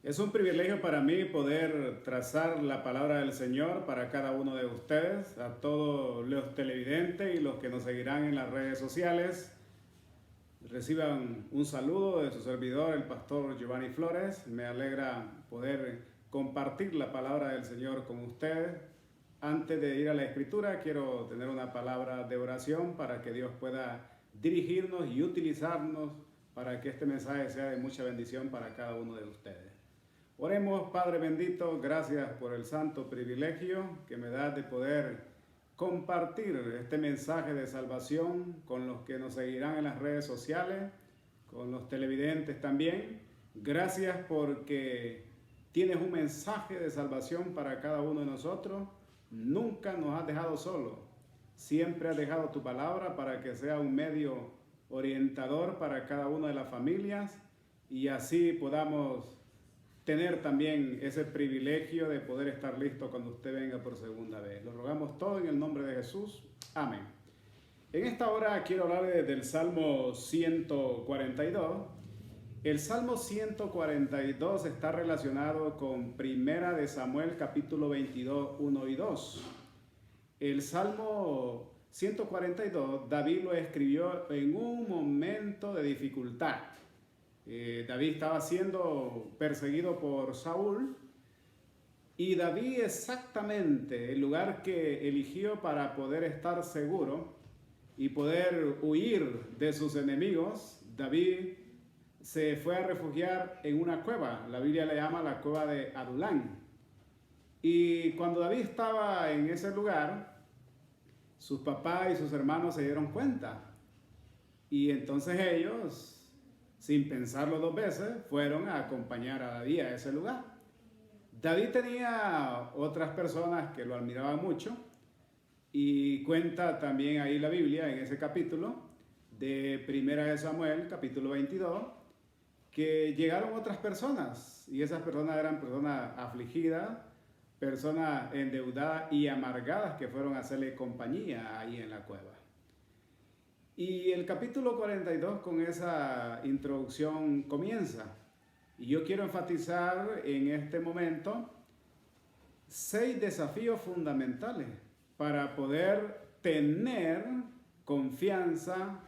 Es un privilegio para mí poder trazar la palabra del Señor para cada uno de ustedes, a todos los televidentes y los que nos seguirán en las redes sociales. Reciban un saludo de su servidor, el pastor Giovanni Flores. Me alegra poder compartir la palabra del Señor con ustedes. Antes de ir a la Escritura, quiero tener una palabra de oración para que Dios pueda dirigirnos y utilizarnos para que este mensaje sea de mucha bendición para cada uno de ustedes. Oremos. Padre bendito, gracias por el santo privilegio que me das de poder compartir este mensaje de salvación con los que nos seguirán en las redes sociales, con los televidentes también. Gracias porque tienes un mensaje de salvación para cada uno de nosotros. Nunca nos has dejado solos. Siempre has dejado tu palabra para que sea un medio orientador para cada una de las familias y así podamos tener también ese privilegio de poder estar listo cuando usted venga por segunda vez. Lo rogamos todo en el nombre de Jesús. Amén. En esta hora quiero hablar del Salmo 142. El Salmo 142 está relacionado con Primera de Samuel capítulo 22, 1 y 2. El Salmo 142, David lo escribió en un momento de dificultad. David estaba siendo perseguido por Saúl y David exactamente el lugar que eligió para poder estar seguro y poder huir de sus enemigos, David se fue a refugiar en una cueva. La Biblia le llama la cueva de Adulán. Y cuando David estaba en ese lugar, sus papás y sus hermanos se dieron cuenta. Y entonces ellos, sin pensarlo dos veces, fueron a acompañar a David a ese lugar. David tenía otras personas que lo admiraban mucho y cuenta también ahí la Biblia en ese capítulo de Primera de Samuel, capítulo 22, que llegaron otras personas y esas personas eran personas afligidas, personas endeudadas y amargadas que fueron a hacerle compañía ahí en la cueva. Y el capítulo 42 con esa introducción comienza. Y yo quiero enfatizar en este momento 6 desafíos fundamentales para poder tener confianza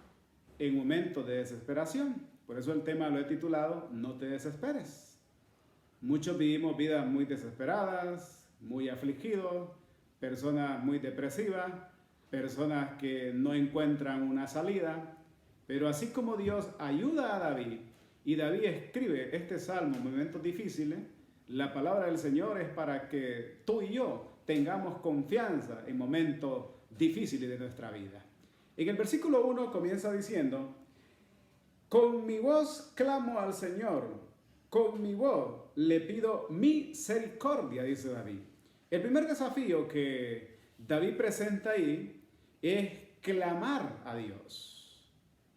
en momentos de desesperación. Por eso el tema lo he titulado No te desesperes. Muchos vivimos vidas muy desesperadas, muy afligidos, personas muy depresivas, personas que no encuentran una salida, pero así como Dios ayuda a David y David escribe este salmo en momentos difíciles, la palabra del Señor es para que tú y yo tengamos confianza en momentos difíciles de nuestra vida. En el versículo 1 comienza diciendo: con mi voz clamo al Señor, con mi voz le pido misericordia, dice David. El primer desafío que David presenta ahí es clamar a Dios.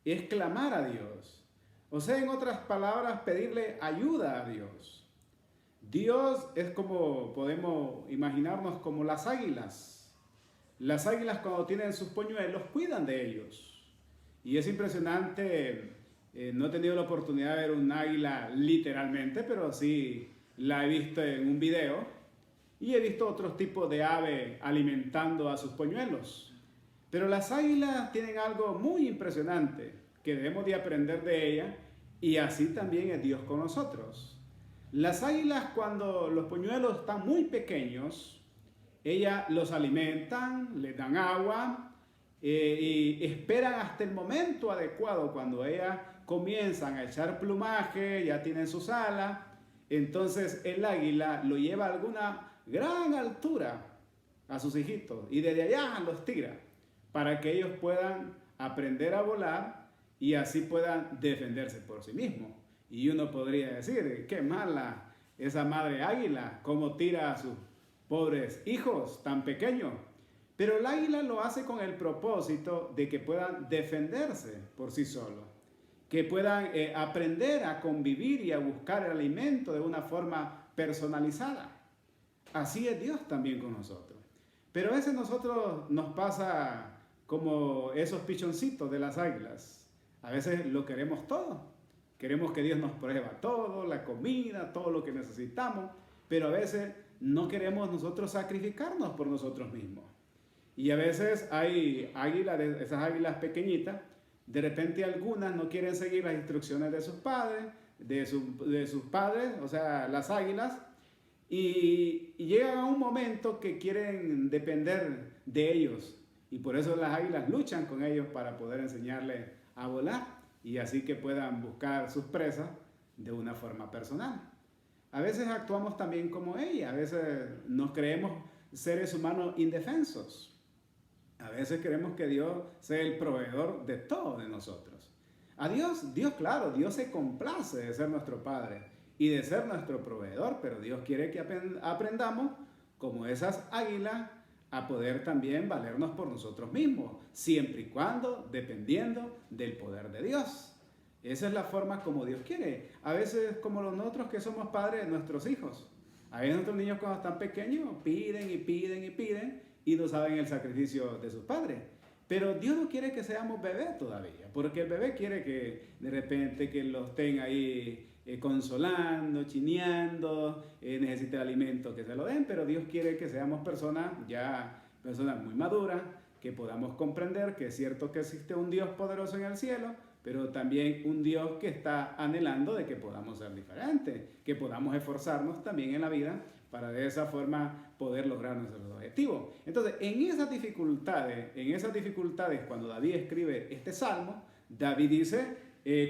Es clamar a Dios. O sea, en otras palabras, pedirle ayuda a Dios. Dios es como, podemos imaginarnos como las águilas. Las águilas cuando tienen sus polluelos cuidan de ellos. Y es impresionante, no he tenido la oportunidad de ver un águila literalmente, pero sí la he visto en un video. Y he visto otros tipos de ave alimentando a sus polluelos. Pero las águilas tienen algo muy impresionante que debemos de aprender de ellas y así también es Dios con nosotros. Las águilas cuando los polluelos están muy pequeños, ellas los alimentan, les dan agua y esperan hasta el momento adecuado cuando ellas comienzan a echar plumaje, ya tienen sus alas, entonces el águila lo lleva a alguna gran altura a sus hijitos y desde allá los tira para que ellos puedan aprender a volar y así puedan defenderse por sí mismos. Y uno podría decir, qué mala esa madre águila, cómo tira a sus pobres hijos tan pequeños. Pero el águila lo hace con el propósito de que puedan defenderse por sí solos, que puedan aprender a convivir y a buscar el alimento de una forma personalizada. Así es Dios también con nosotros. Pero a veces nosotros nos pasa como esos pichoncitos de las águilas. A veces lo queremos todo. Queremos que Dios nos prueba todo, la comida, todo lo que necesitamos, pero a veces no queremos nosotros sacrificarnos por nosotros mismos. Y a veces hay águilas, esas águilas pequeñitas, de repente algunas no quieren seguir las instrucciones de sus padres, o sea, las águilas, y llegan a un momento que quieren depender de ellos. Y por eso las águilas luchan con ellos para poder enseñarles a volar y así que puedan buscar sus presas de una forma personal. A veces actuamos también como ella, a veces nos creemos seres humanos indefensos. A veces queremos que Dios sea el proveedor de todo de nosotros. A Dios, claro, Dios se complace de ser nuestro Padre y de ser nuestro proveedor, pero Dios quiere que aprendamos, como esas águilas, a poder también valernos por nosotros mismos, siempre y cuando dependiendo del poder de Dios. Esa es la forma como Dios quiere. A veces como nosotros que somos padres de nuestros hijos. A veces nuestros niños cuando están pequeños piden y piden y piden y no saben el sacrificio de sus padres. Pero Dios no quiere que seamos bebés todavía, porque el bebé quiere que de repente que los estén ahí consolando, chineando, necesita el alimento que se lo den, pero Dios quiere que seamos personas muy maduras, que podamos comprender que es cierto que existe un Dios poderoso en el cielo, pero también un Dios que está anhelando de que podamos ser diferentes, que podamos esforzarnos también en la vida para de esa forma poder lograr nuestros objetivos. Entonces, en esas dificultades, cuando David escribe este salmo, David dice,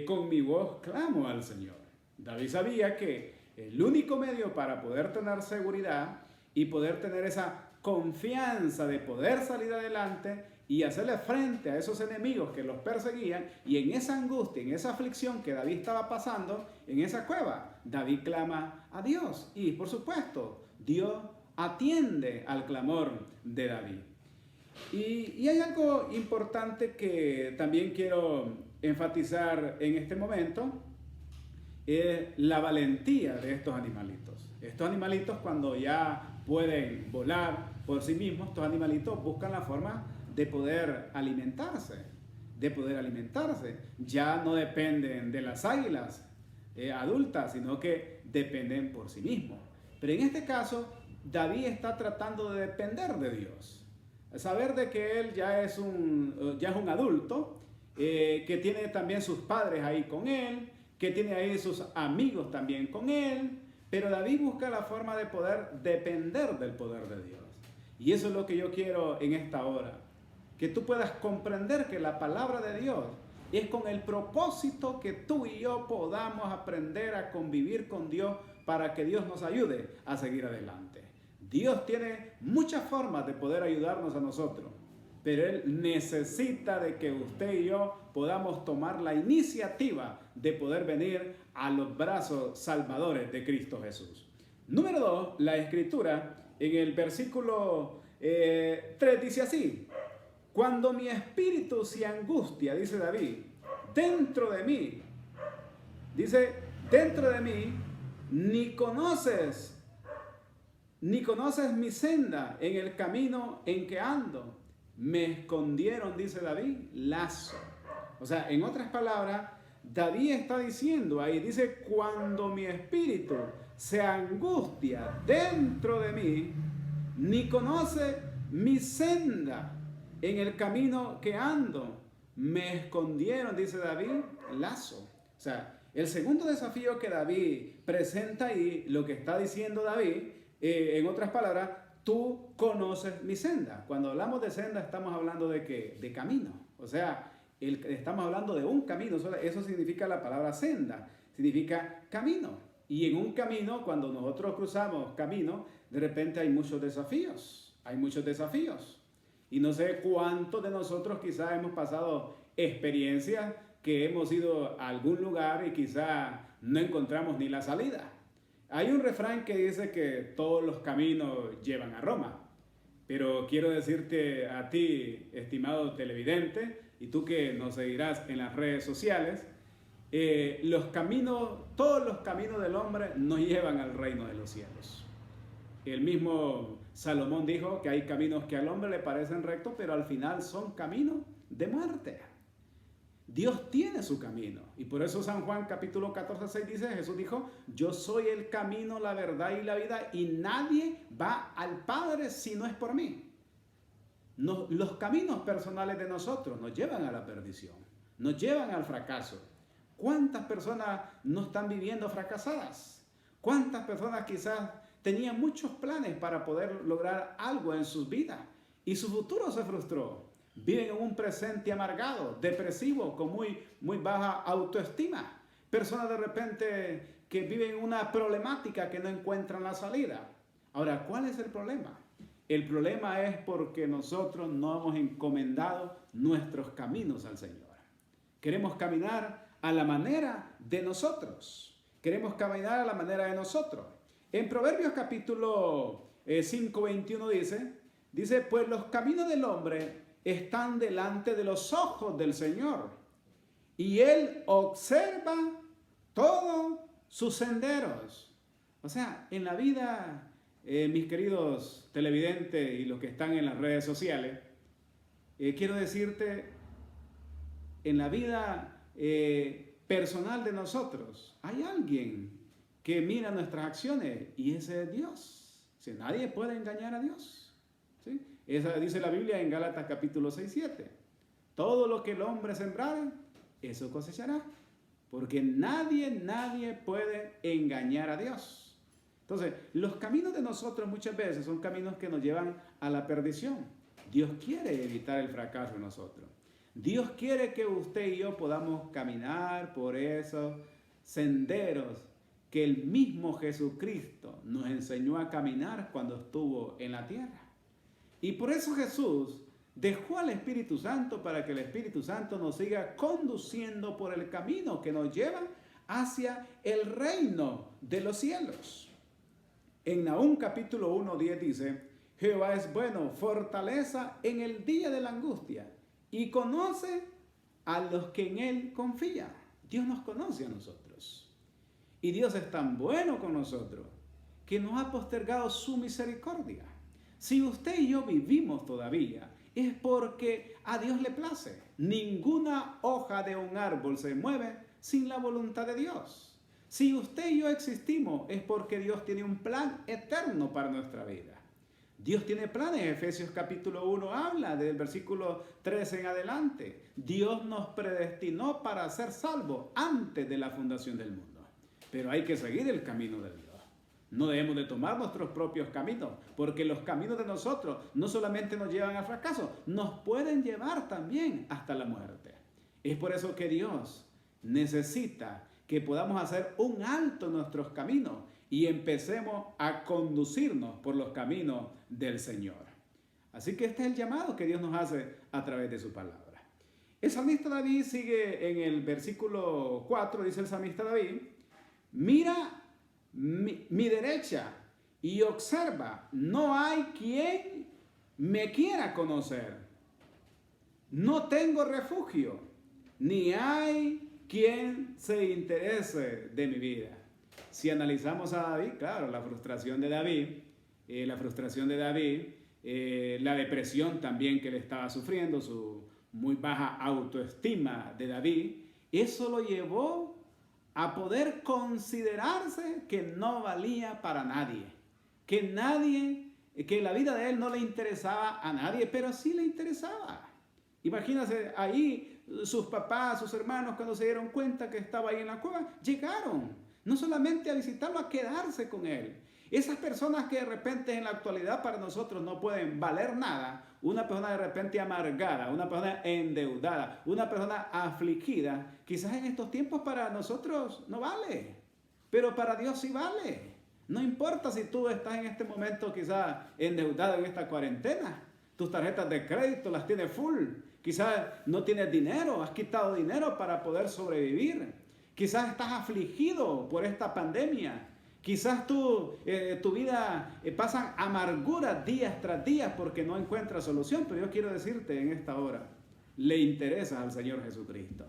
con mi voz clamo al Señor. David sabía que el único medio para poder tener seguridad y poder tener esa confianza de poder salir adelante y hacerle frente a esos enemigos que los perseguían, y en esa angustia, en esa aflicción que David estaba pasando en esa cueva, David clama a Dios y por supuesto Dios atiende al clamor de David. Y hay algo importante que también quiero enfatizar en este momento, es la valentía de estos animalitos. Estos animalitos, cuando ya pueden volar por sí mismos, estos animalitos buscan la forma de poder alimentarse. Ya no dependen de las águilas adultas, sino que dependen por sí mismos. Pero en este caso, David está tratando de depender de Dios. Saber de que él ya es un adulto, que tiene también sus padres ahí con él, que tiene ahí sus amigos también con él, pero David busca la forma de poder depender del poder de Dios. Y eso es lo que yo quiero en esta hora, que tú puedas comprender que la palabra de Dios es con el propósito que tú y yo podamos aprender a convivir con Dios para que Dios nos ayude a seguir adelante. Dios tiene muchas formas de poder ayudarnos a nosotros, pero Él necesita de que usted y yo podamos tomar la iniciativa de poder venir a los brazos salvadores de Cristo Jesús. Número 2, la Escritura en el versículo 3 dice así: cuando mi espíritu se angustia, dice David, dentro de mí, ni conoces mi senda en el camino en que ando. Me escondieron, dice David, lazo. O sea, en otras palabras, David está diciendo ahí, dice, cuando mi espíritu se angustia dentro de mí, ni conoce mi senda en el camino que ando, me escondieron, dice David, lazo. O sea, el segundo desafío que David presenta ahí, lo que está diciendo David, en otras palabras, tú conoces mi senda. Cuando hablamos de senda, estamos hablando de ¿qué? De camino. O sea, estamos hablando de un camino. Eso significa la palabra senda. Significa camino. Y en un camino, cuando nosotros cruzamos camino, de repente hay muchos desafíos. Y no sé cuántos de nosotros quizás hemos pasado experiencias que hemos ido a algún lugar y quizás no encontramos ni la salida. Hay un refrán que dice que todos los caminos llevan a Roma, pero quiero decirte a ti, estimado televidente, y tú que nos seguirás en las redes sociales, todos los caminos del hombre no llevan al reino de los cielos. El mismo Salomón dijo que hay caminos que al hombre le parecen rectos, pero al final son caminos de muerte. Dios tiene su camino. Y por eso San Juan capítulo 14:6 dice, Jesús dijo, yo soy el camino, la verdad y la vida, y nadie va al Padre si no es por mí. Los caminos personales de nosotros nos llevan a la perdición, nos llevan al fracaso. ¿Cuántas personas no están viviendo fracasadas? ¿Cuántas personas quizás tenían muchos planes para poder lograr algo en sus vidas y su futuro se frustró? Viven en un presente amargado, depresivo, con muy baja autoestima. Personas de repente que viven una problemática que no encuentran la salida. Ahora, ¿cuál es el problema? El problema es porque nosotros no hemos encomendado nuestros caminos al Señor. Queremos caminar a la manera de nosotros. Queremos caminar a la manera de nosotros. En Proverbios capítulo 5:21 dice, pues los caminos del hombre están delante de los ojos del Señor, y Él observa todos sus senderos. O sea, en la vida, mis queridos televidentes y los que están en las redes sociales, quiero decirte, en la vida personal de nosotros, hay alguien que mira nuestras acciones y ese es Dios. Si nadie puede engañar a Dios, ¿sí? Esa dice la Biblia en Gálatas capítulo 6:7. Todo lo que el hombre sembrare, eso cosechará. Porque nadie puede engañar a Dios. Entonces, los caminos de nosotros muchas veces son caminos que nos llevan a la perdición. Dios quiere evitar el fracaso en nosotros. Dios quiere que usted y yo podamos caminar por esos senderos que el mismo Jesucristo nos enseñó a caminar cuando estuvo en la tierra. Y por eso Jesús dejó al Espíritu Santo para que el Espíritu Santo nos siga conduciendo por el camino que nos lleva hacia el reino de los cielos. En Nahum capítulo 1:10 dice, Jehová es bueno, fortaleza en el día de la angustia, y conoce a los que en Él confían. Dios nos conoce a nosotros. Y Dios es tan bueno con nosotros que nos ha postergado su misericordia. Si usted y yo vivimos todavía, es porque a Dios le place. Ninguna hoja de un árbol se mueve sin la voluntad de Dios. Si usted y yo existimos, es porque Dios tiene un plan eterno para nuestra vida. Dios tiene planes. Efesios capítulo 1 habla del versículo 13 en adelante. Dios nos predestinó para ser salvos antes de la fundación del mundo. Pero hay que seguir el camino de Dios. No debemos de tomar nuestros propios caminos, porque los caminos de nosotros no solamente nos llevan al fracaso, nos pueden llevar también hasta la muerte. Es por eso que Dios necesita que podamos hacer un alto en nuestros caminos y empecemos a conducirnos por los caminos del Señor. Así que este es el llamado que Dios nos hace a través de su palabra. El salmista David sigue en el versículo 4, dice el salmista David, mira mi derecha y observa, no hay quien me quiera conocer. No tengo refugio, ni hay quien se interese de mi vida. Si analizamos a David, claro, la frustración de David, la depresión también que él estaba sufriendo, su muy baja autoestima de David, eso lo llevó a poder considerarse que no valía para nadie, que la vida de él no le interesaba a nadie, pero sí le interesaba. Imagínense, ahí sus papás, sus hermanos, cuando se dieron cuenta que estaba ahí en la cueva, llegaron, no solamente a visitarlo, a quedarse con él. Esas personas que de repente en la actualidad para nosotros no pueden valer nada, una persona de repente amargada, una persona endeudada, una persona afligida, quizás en estos tiempos para nosotros no vale, pero para Dios sí vale. No importa si tú estás en este momento quizás endeudado en esta cuarentena, tus tarjetas de crédito las tienes full, quizás no tienes dinero, has quitado dinero para poder sobrevivir, quizás estás afligido por esta pandemia. Quizás tu vida pasan amarguras días tras días porque no encuentras solución, pero yo quiero decirte en esta hora, le interesa al Señor Jesucristo.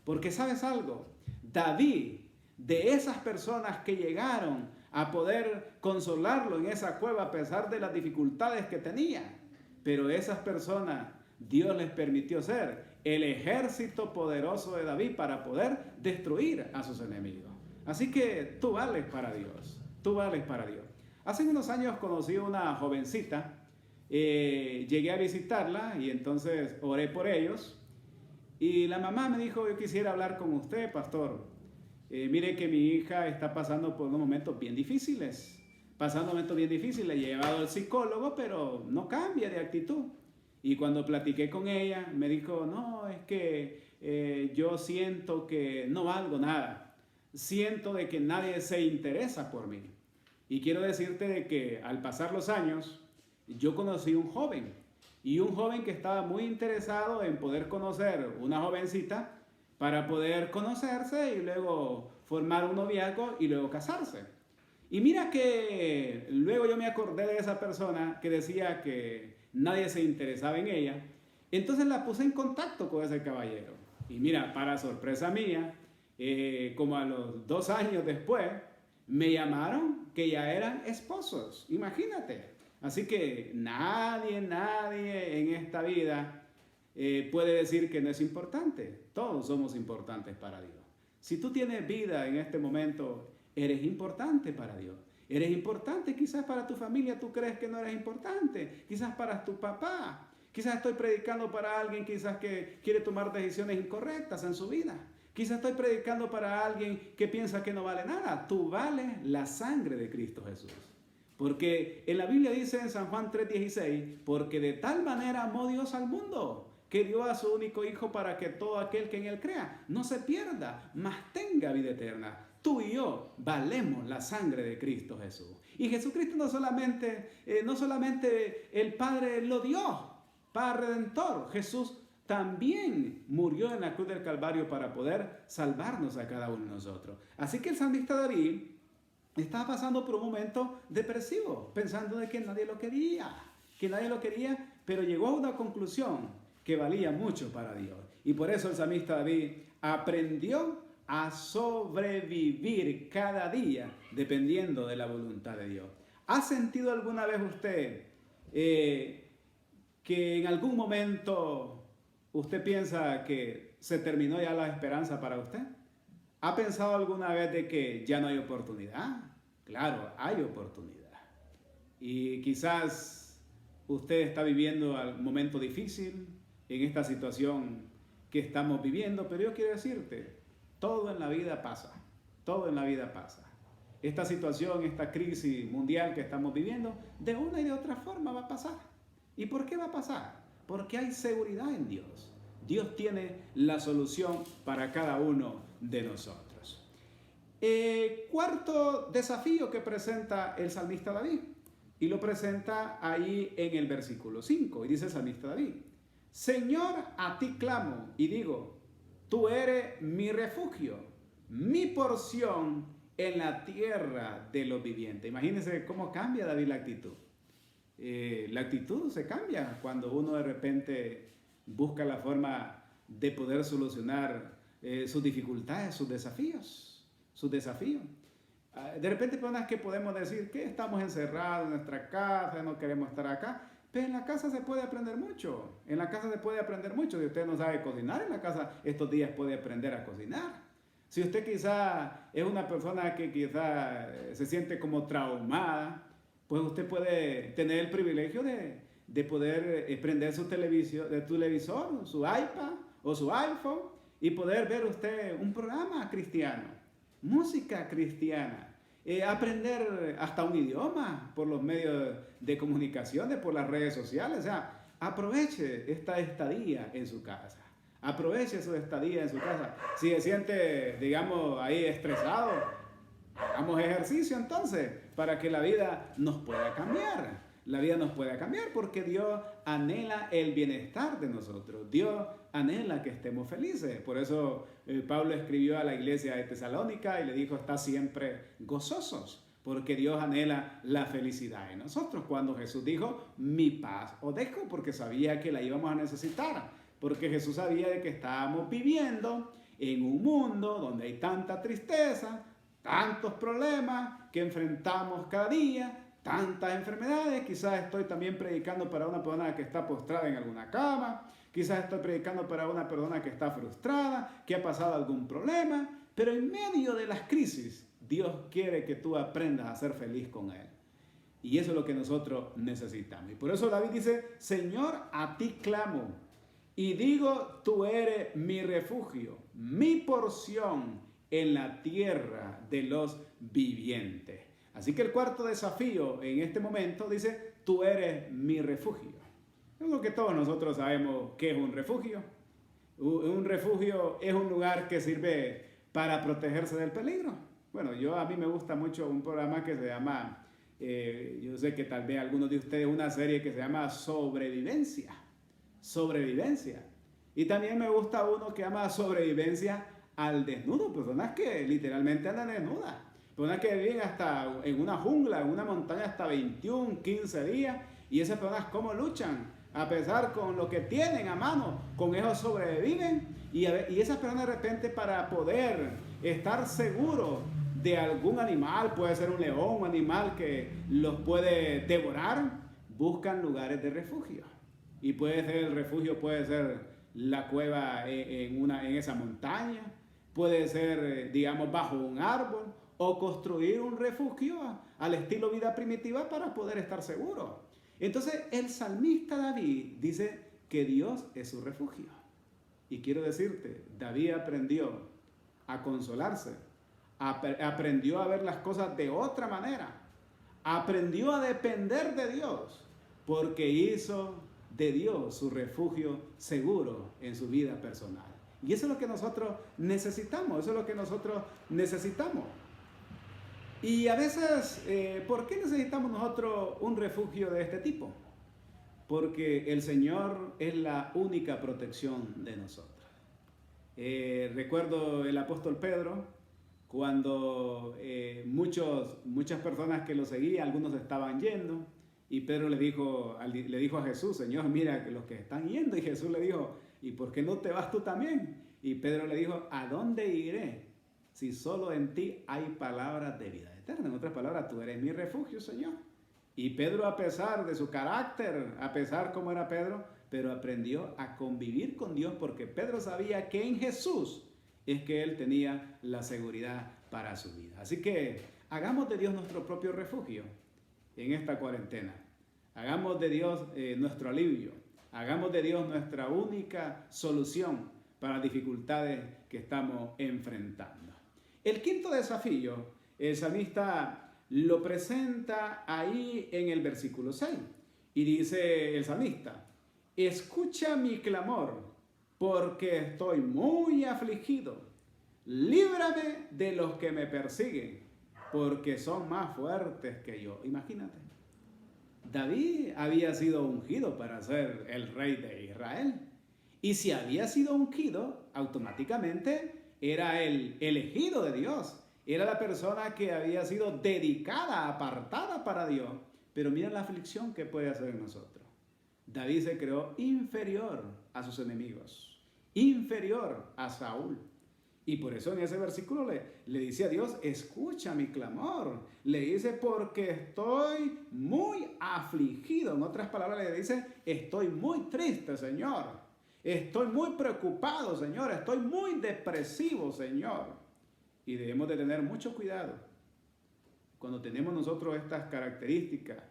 Porque ¿sabes algo? David, de esas personas que llegaron a poder consolarlo en esa cueva a pesar de las dificultades que tenía, pero esas personas Dios les permitió ser el ejército poderoso de David para poder destruir a sus enemigos. Así que tú vales para Dios, tú vales para Dios. Hace unos años conocí a una jovencita, llegué a visitarla y entonces oré por ellos. Y la mamá me dijo, yo quisiera hablar con usted, pastor. Mire que mi hija está pasando por unos momentos bien difíciles. Le he llevado al psicólogo, pero no cambia de actitud. Y cuando platiqué con ella, me dijo, no, es que yo siento que no valgo nada. Siento de que nadie se interesa por mí. Y quiero decirte de que al pasar los años, yo conocí un joven. Y un joven que estaba muy interesado en poder conocer una jovencita para poder conocerse y luego formar un noviazgo y luego casarse. Y mira que luego yo me acordé de esa persona que decía que nadie se interesaba en ella. Entonces la puse en contacto con ese caballero. Y mira, para sorpresa mía, como a los 2 años después, me llamaron que ya eran esposos. Imagínate. Así que nadie en esta vida puede decir que no es importante. Todos somos importantes para Dios. Si tú tienes vida en este momento, eres importante para Dios. Eres importante quizás para tu familia, tú crees que no eres importante. Quizás para tu papá. Quizás estoy predicando para alguien quizás que quiere tomar decisiones incorrectas en su vida. Quizás estoy predicando para alguien que piensa que no vale nada. Tú vales la sangre de Cristo Jesús. Porque en la Biblia dice en San Juan 3:16, porque de tal manera amó Dios al mundo, que dio a su único Hijo para que todo aquel que en Él crea no se pierda, mas tenga vida eterna. Tú y yo valemos la sangre de Cristo Jesús. Y Jesucristo no solamente el Padre lo dio para Redentor. Jesús también murió en la cruz del Calvario para poder salvarnos a cada uno de nosotros. Así que el salmista David estaba pasando por un momento depresivo, pensando de que nadie lo quería, pero llegó a una conclusión que valía mucho para Dios. Y por eso el salmista David aprendió a sobrevivir cada día dependiendo de la voluntad de Dios. ¿Ha sentido alguna vez usted que en algún momento usted piensa que se terminó ya la esperanza para usted? ¿Ha pensado alguna vez de que ya no hay oportunidad? Claro, hay oportunidad. Y quizás usted está viviendo un momento difícil en esta situación que estamos viviendo, pero yo quiero decirte, todo en la vida pasa, todo en la vida pasa. Esta situación, esta crisis mundial que estamos viviendo, de una y de otra forma va a pasar. ¿Y por qué va a pasar? Porque hay seguridad en Dios. Dios tiene la solución para cada uno de nosotros. Cuarto desafío que presenta el salmista David, y lo presenta ahí en el versículo 5, y dice el salmista David: Señor, a ti clamo y digo, tú eres mi refugio, mi porción en la tierra de los vivientes. Imagínense cómo cambia David la actitud. La actitud se cambia cuando uno de repente busca la forma de poder solucionar sus dificultades, sus desafíos. De repente personas que podemos decir que estamos encerrados en nuestra casa, no queremos estar acá, pero en la casa se puede aprender mucho. Si usted no sabe cocinar, en la casa estos días puede aprender a cocinar. Si usted quizá es una persona que quizá se siente como traumada, pues usted puede tener el privilegio de poder prender su televisor, su iPad o su iPhone y poder ver usted un programa cristiano, música cristiana, aprender hasta un idioma por los medios de comunicación, por las redes sociales. O sea, aproveche esta estadía en su casa. Aproveche su estadía en su casa. Si se siente, digamos, ahí estresado, hagamos ejercicio entonces para que la vida nos pueda cambiar. La vida nos puede cambiar porque Dios anhela el bienestar de nosotros. Dios anhela que estemos felices. Por eso Pablo escribió a la iglesia de Tesalónica y le dijo, está siempre gozosos, porque Dios anhela la felicidad en nosotros. Cuando Jesús dijo, mi paz os dejo, porque sabía que la íbamos a necesitar, porque Jesús sabía de que estábamos viviendo en un mundo donde hay tanta tristeza, tantos problemas que enfrentamos cada día, tantas enfermedades. Quizás estoy también predicando para una persona que está postrada en alguna cama. Quizás estoy predicando para una persona que está frustrada, que ha pasado algún problema, pero en medio de las crisis, Dios quiere que tú aprendas a ser feliz con Él. Y eso es lo que nosotros necesitamos. Y por eso David dice, Señor, a ti clamo. Y digo, tú eres mi refugio, mi porción en la tierra de los vivientes. Así que el cuarto desafío en este momento dice, tú eres mi refugio. Es lo que todos nosotros sabemos que es un refugio. Un refugio es un lugar que sirve para protegerse del peligro. Bueno, a mí me gusta mucho un programa que se llama, yo sé que tal vez algunos de ustedes, una serie que se llama Sobrevivencia. Sobrevivencia. Y también me gusta uno que llama Sobrevivencia al desnudo. Personas que literalmente andan desnudas. Personas que viven hasta en una jungla, en una montaña hasta 21, 15 días. Y esas personas cómo luchan. A pesar con lo que tienen a mano, con eso sobreviven. Y esas personas de repente para poder estar seguros de algún animal, puede ser un león, un animal que los puede devorar, buscan lugares de refugio. Y puede ser el refugio, puede ser la cueva en esa montaña, puede ser, digamos, bajo un árbol, o construir un refugio al estilo vida primitiva para poder estar seguro. Entonces el salmista David dice que Dios es su refugio. Y quiero decirte, David aprendió a consolarse, aprendió a ver las cosas de otra manera, aprendió a depender de Dios, porque hizo de Dios su refugio seguro en su vida personal. Y eso es lo que nosotros necesitamos, eso es lo que nosotros necesitamos. Y a veces, ¿por qué necesitamos nosotros un refugio de este tipo? Porque el Señor es la única protección de nosotros. Recuerdo el apóstol Pedro, cuando muchas personas que lo seguían, algunos estaban yendo, y Pedro le dijo a Jesús, Señor, mira que los que están yendo, y Jesús le dijo, ¿y por qué no te vas tú también? Y Pedro le dijo, ¿a dónde iré si solo en ti hay palabras de vida eterna? En otras palabras, tú eres mi refugio, Señor. Y Pedro, a pesar de su carácter, a pesar cómo era Pedro, pero aprendió a convivir con Dios, porque Pedro sabía que en Jesús es que él tenía la seguridad para su vida. Así que hagamos de Dios nuestro propio refugio en esta cuarentena. Hagamos de Dios nuestro alivio. Hagamos de Dios nuestra única solución para las dificultades que estamos enfrentando. El quinto desafío, el salmista lo presenta ahí en el versículo 6. Y dice el salmista, escucha mi clamor, porque estoy muy afligido. Líbrame de los que me persiguen, porque son más fuertes que yo. Imagínate, David había sido ungido para ser el rey de Israel. Y si había sido ungido, automáticamente era el elegido de Dios. Era la persona que había sido dedicada, apartada para Dios. Pero mira la aflicción que puede hacer en nosotros. David se creó inferior a sus enemigos, inferior a Saúl. Y por eso en ese versículo le dice a Dios, escucha mi clamor. Le dice, porque estoy muy afligido. En otras palabras le dice, estoy muy triste, Señor. Estoy muy preocupado, Señor. Estoy muy depresivo, Señor. Y debemos de tener mucho cuidado. Cuando tenemos nosotros estas características,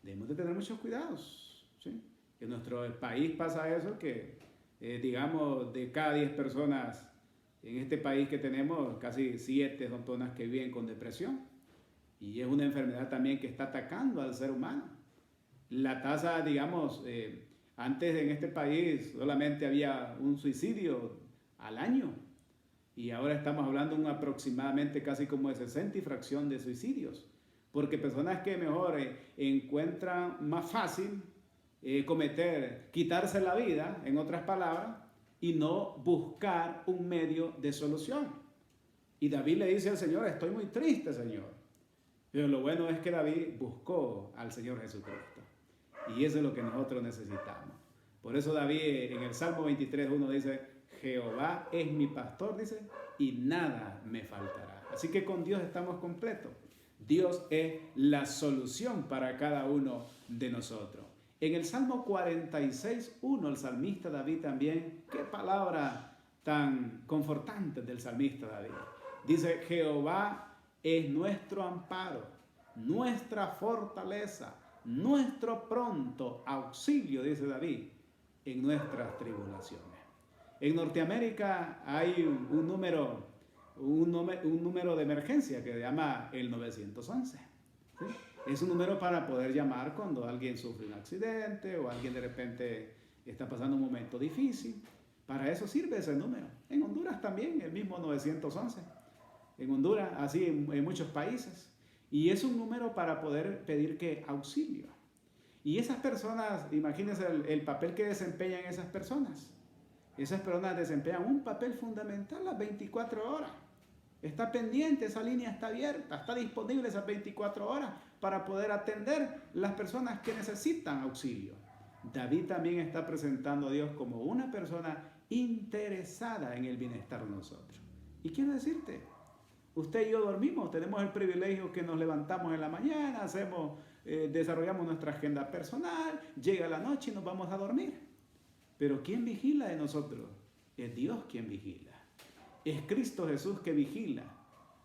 debemos de tener muchos cuidados, ¿sí? En nuestro país pasa eso, que digamos de cada 10 personas en este país que tenemos, casi 7 son personas que viven con depresión. Y es una enfermedad también que está atacando al ser humano. La tasa, digamos, antes en este país solamente había un suicidio al año. Y ahora estamos hablando de aproximadamente casi como de 60 y fracción de suicidios. Porque personas que mejor encuentran más fácil quitarse la vida, en otras palabras, y no buscar un medio de solución. Y David le dice al Señor, estoy muy triste, Señor. Pero lo bueno es que David buscó al Señor Jesucristo. Y eso es lo que nosotros necesitamos. Por eso David en el Salmo 23:1 dice, Jehová es mi pastor, dice, y nada me faltará. Así que con Dios estamos completos. Dios es la solución para cada uno de nosotros. En el Salmo 46:1, el salmista David también, qué palabra tan confortante del salmista David. Dice, Jehová es nuestro amparo, nuestra fortaleza, nuestro pronto auxilio, dice David, en nuestras tribulaciones. En Norteamérica hay un número de emergencia que se llama el 911. ¿Sí? Es un número para poder llamar cuando alguien sufre un accidente o alguien de repente está pasando un momento difícil. Para eso sirve ese número. En Honduras también, el mismo 911. En Honduras, así en muchos países. Y es un número para poder pedir que auxilio. Y esas personas, imagínense el papel que desempeñan esas personas. Esas personas desempeñan un papel fundamental las 24 horas. Está pendiente, esa línea está abierta, está disponible esas 24 horas para poder atender las personas que necesitan auxilio. David también está presentando a Dios como una persona interesada en el bienestar de nosotros. Y quiero decirte, usted y yo dormimos, tenemos el privilegio que nos levantamos en la mañana, desarrollamos nuestra agenda personal, llega la noche y nos vamos a dormir. Pero ¿quién vigila de nosotros? Es Dios quien vigila. Es Cristo Jesús que vigila.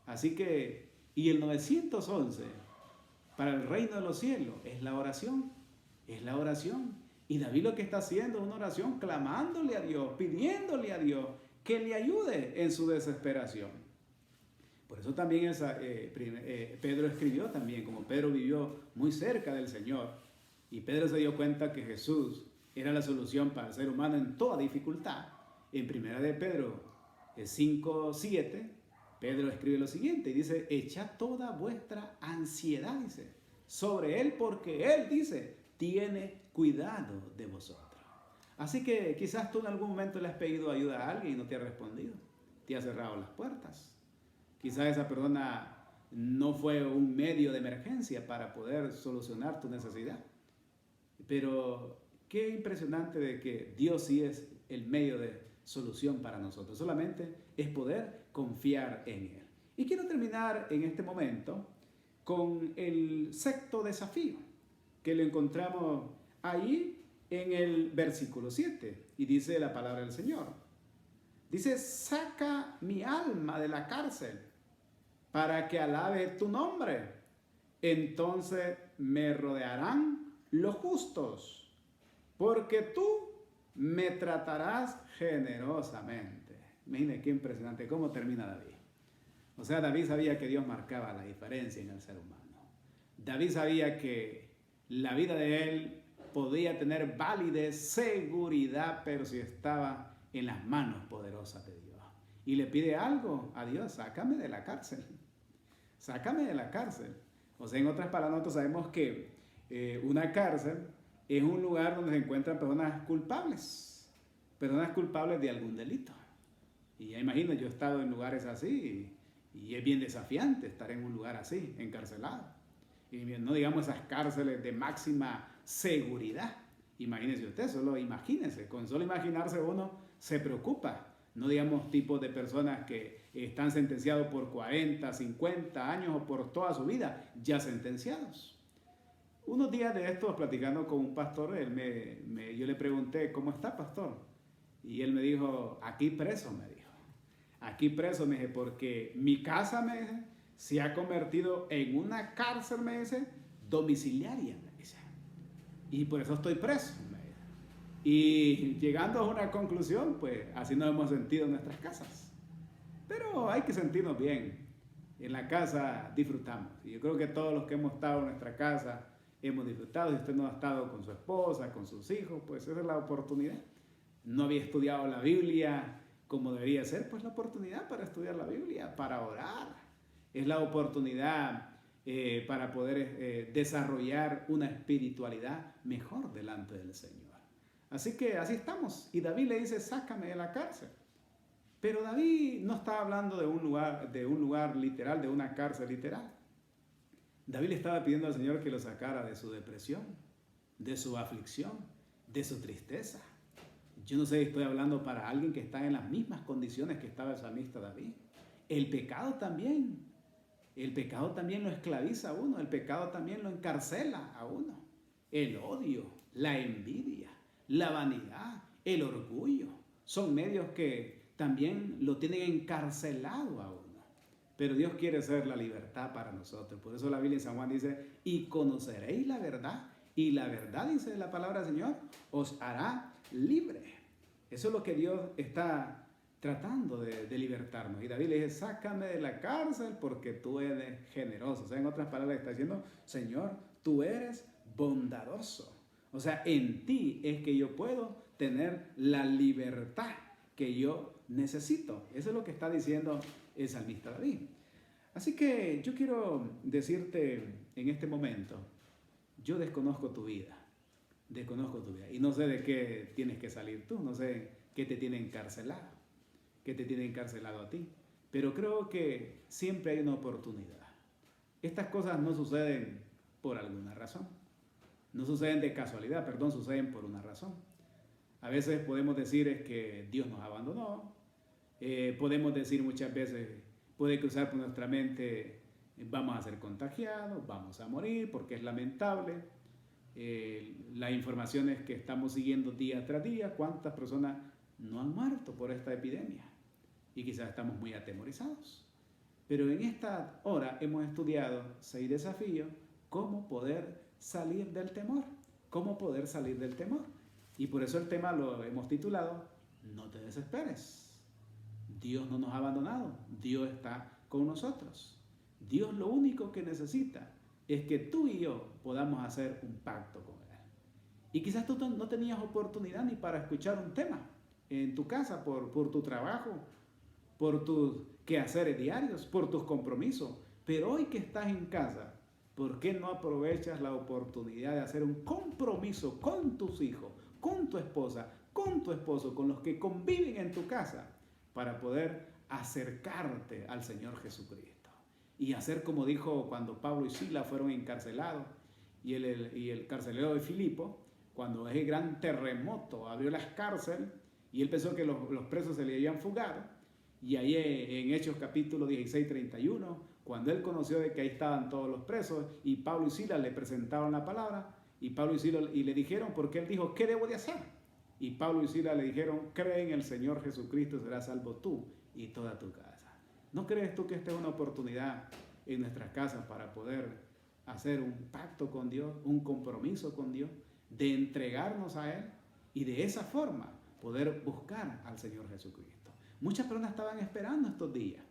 Así que, y el 911 para el reino de los cielos es la oración. Es la oración. Y David lo que está haciendo es una oración clamándole a Dios, pidiéndole a Dios que le ayude en su desesperación. Por eso también Pedro escribió también, como Pedro vivió muy cerca del Señor, y Pedro se dio cuenta que Jesús era la solución para el ser humano en toda dificultad. En primera de Pedro 5:7, Pedro escribe lo siguiente, y dice, echa toda vuestra ansiedad, dice, sobre Él, porque Él, dice, tiene cuidado de vosotros. Así que quizás tú en algún momento le has pedido ayuda a alguien y no te ha respondido, te ha cerrado las puertas. Quizás esa persona no fue un medio de emergencia para poder solucionar tu necesidad. Pero qué impresionante de que Dios sí es el medio de solución para nosotros. Solamente es poder confiar en Él. Y quiero terminar en este momento con el sexto desafío, que lo encontramos ahí en el versículo 7. Y dice la palabra del Señor. Dice, saca mi alma de la cárcel para que alabe tu nombre. Entonces me rodearán los justos, porque tú me tratarás generosamente. Miren qué impresionante cómo termina David. O sea, David sabía que Dios marcaba la diferencia en el ser humano. David sabía que la vida de él podía tener validez, seguridad, pero si estaba en las manos poderosas de Dios. Y le pide algo a Dios, sácame de la cárcel. Sácame de la cárcel. O sea, en otras palabras, nosotros sabemos que una cárcel es un lugar donde se encuentran personas culpables de algún delito. Y ya imagino, yo he estado en lugares así y es bien desafiante estar en un lugar así, encarcelado. Y no digamos esas cárceles de máxima seguridad. Imagínese usted, con solo imaginarse uno se preocupa. No digamos tipos de personas que están sentenciados por 40, 50 años o por toda su vida, ya sentenciados. Unos días de estos, platicando con un pastor, yo le pregunté, ¿cómo está, pastor? Y él me dijo, aquí preso, me dijo. Aquí preso, me dije, porque mi casa, me dice, se ha convertido en una cárcel, me dice, domiciliaria, me dice. Y por eso estoy preso, me dice. Y llegando a una conclusión, pues así nos hemos sentido en nuestras casas. Pero hay que sentirnos bien. En la casa disfrutamos. Y yo creo que todos los que hemos estado en nuestra casa hemos disfrutado. Si usted no ha estado con su esposa, con sus hijos, pues esa es la oportunidad. No había estudiado la Biblia como debería ser, pues la oportunidad para estudiar la Biblia, para orar. Es la oportunidad para poder desarrollar una espiritualidad mejor delante del Señor. Así que así estamos. Y David le dice, sácame de la cárcel. Pero David no está hablando de un lugar literal, de una cárcel literal. David le estaba pidiendo al Señor que lo sacara de su depresión, de su aflicción, de su tristeza. Yo no sé si estoy hablando para alguien que está en las mismas condiciones que estaba el salmista David. El pecado también lo esclaviza a uno, el pecado también lo encarcela a uno. el odio, la envidia, la vanidad, el orgullo. Son medios que también lo tienen encarcelado a uno. Pero Dios quiere ser la libertad para nosotros. Por eso la Biblia en San Juan dice, y conoceréis la verdad. Y la verdad, dice la palabra del Señor, os hará libre. Eso es lo que Dios está tratando de libertarnos. Y David le dice, sácame de la cárcel porque tú eres generoso. O sea, en otras palabras está diciendo, Señor, tú eres bondadoso. O sea, en ti es que yo puedo tener la libertad que yo necesito. Eso es lo que está diciendo el salmista David. Así que yo quiero decirte en este momento, yo desconozco tu vida y no sé de qué tienes que salir tú, no sé qué te tiene encarcelado, a ti, pero creo que siempre hay una oportunidad. Estas cosas no suceden por alguna razón, no suceden de casualidad, suceden por una razón. A veces podemos decir es que Dios nos abandonó, podemos decir muchas veces, puede cruzar por nuestra mente, vamos a ser contagiados, vamos a morir porque es lamentable. Las informaciones que estamos siguiendo día tras día, cuántas personas no han muerto por esta epidemia y quizás estamos muy atemorizados. Pero en esta hora hemos estudiado 6 desafíos, cómo poder salir del temor, Y por eso el tema lo hemos titulado, no te desesperes. Dios no nos ha abandonado, Dios está con nosotros. Dios lo único que necesita es que tú y yo podamos hacer un pacto con Él. Y quizás tú no tenías oportunidad ni para escuchar un tema en tu casa por tu trabajo, por tus quehaceres diarios, por tus compromisos. Pero hoy que estás en casa, ¿por qué no aprovechas la oportunidad de hacer un compromiso con tus hijos, con tu esposa, con tu esposo, con los que conviven en tu casa, para poder acercarte al Señor Jesucristo? Y hacer como dijo cuando Pablo y Silas fueron encarcelados y el carcelero de Filipo, cuando ese gran terremoto abrió las cárceles y él pensó que los presos se le habían fugado. Y ahí en Hechos capítulo 16, 31, cuando él conoció de que ahí estaban todos los presos y Pablo y Silas le presentaron la palabra y Pablo y Silas le dijeron, porque él dijo, ¿qué debo de hacer? Y Pablo y Silas le dijeron, cree en el Señor Jesucristo, serás salvo tú y toda tu casa. ¿No crees tú que esta es una oportunidad en nuestras casas para poder hacer un pacto con Dios, un compromiso con Dios, de entregarnos a Él y de esa forma poder buscar al Señor Jesucristo? Muchas personas estaban esperando estos días.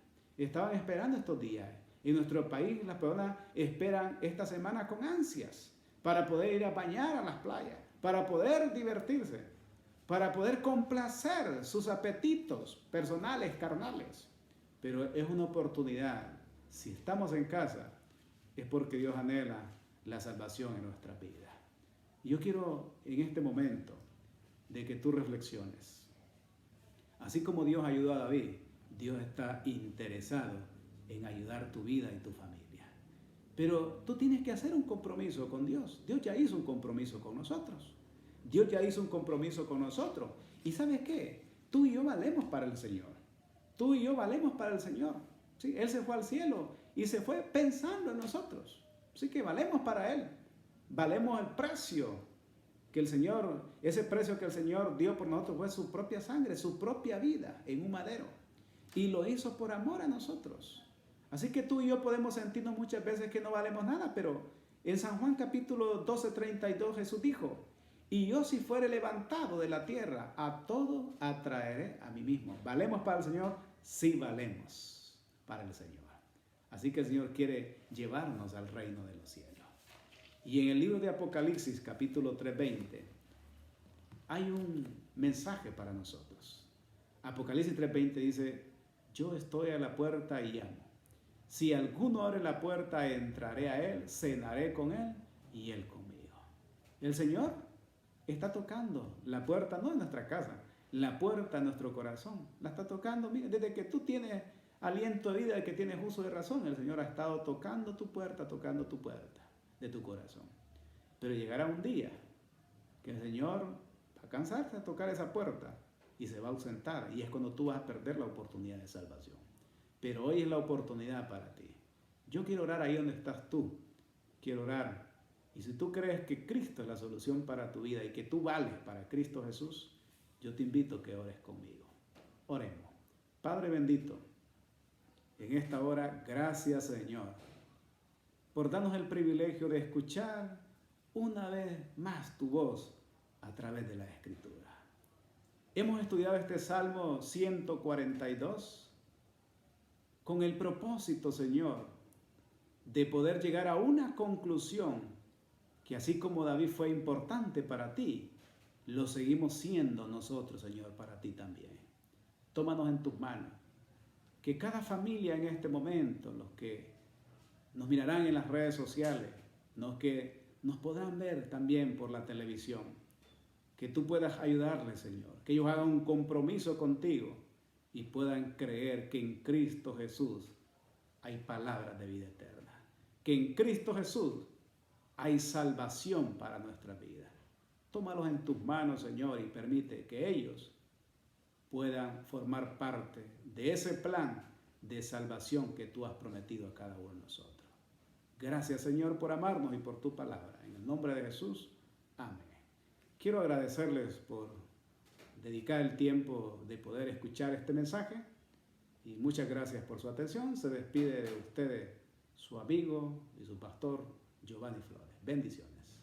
En nuestro país las personas esperan esta semana con ansias para poder ir a bañar a las playas, para poder divertirse, para poder complacer sus apetitos personales, carnales. Pero es una oportunidad. Si estamos en casa, es porque Dios anhela la salvación en nuestra vida. Y yo quiero en este momento de que tú reflexiones. Así como Dios ayudó a David, Dios está interesado en ayudar tu vida y tu familia. Pero tú tienes que hacer un compromiso con Dios. Dios ya hizo un compromiso con nosotros. ¿Y sabes qué? Tú y yo valemos para el Señor. ¿Sí? Él se fue al cielo y se fue pensando en nosotros. Así que valemos para Él. Valemos el precio que el Señor, ese precio que el Señor dio por nosotros fue su propia sangre, su propia vida en un madero. Y lo hizo por amor a nosotros. Así que tú y yo podemos sentirnos muchas veces que no valemos nada, pero en San Juan capítulo 12:32 Jesús dijo, y yo si fuere levantado de la tierra, a todo atraeré a mí mismo. ¿Valemos para el Señor? Sí, valemos para el Señor. Así que el Señor quiere llevarnos al reino de los cielos. Y en el libro de Apocalipsis, capítulo 3:20, hay un mensaje para nosotros. Apocalipsis 3:20 dice, yo estoy a la puerta y llamo. Si alguno abre la puerta, entraré a él, cenaré con él y él conmigo. El Señor está tocando la puerta, no en nuestra casa, la puerta en nuestro corazón. La está tocando, mira, desde que tú tienes aliento de vida, desde que tienes uso de razón, el Señor ha estado tocando tu puerta de tu corazón. Pero llegará un día que el Señor va a cansarse de tocar esa puerta y se va a ausentar, y es cuando tú vas a perder la oportunidad de salvación. Pero hoy es la oportunidad para ti. Yo quiero orar ahí donde estás tú. Quiero orar Y si tú crees que Cristo es la solución para tu vida y que tú vales para Cristo Jesús, yo te invito a que ores conmigo. Oremos. Padre bendito, en esta hora, gracias Señor, por darnos el privilegio de escuchar una vez más tu voz a través de la Escritura. Hemos estudiado este Salmo 142 con el propósito, Señor, de poder llegar a una conclusión que así como David fue importante para ti, lo seguimos siendo nosotros, Señor, para ti también. Tómanos en tus manos. Que cada familia en este momento, los que nos mirarán en las redes sociales, los que nos podrán ver también por la televisión, que tú puedas ayudarles, Señor, que ellos hagan un compromiso contigo y puedan creer que en Cristo Jesús hay palabras de vida eterna, que en Cristo Jesús hay salvación para nuestra vida. Tómalos en tus manos, Señor, y permite que ellos puedan formar parte de ese plan de salvación que tú has prometido a cada uno de nosotros. Gracias, Señor, por amarnos y por tu palabra. En el nombre de Jesús, amén. Quiero agradecerles por dedicar el tiempo de poder escuchar este mensaje y muchas gracias por su atención. Se despide de ustedes su amigo y su pastor Giovanni Flores. Bendiciones.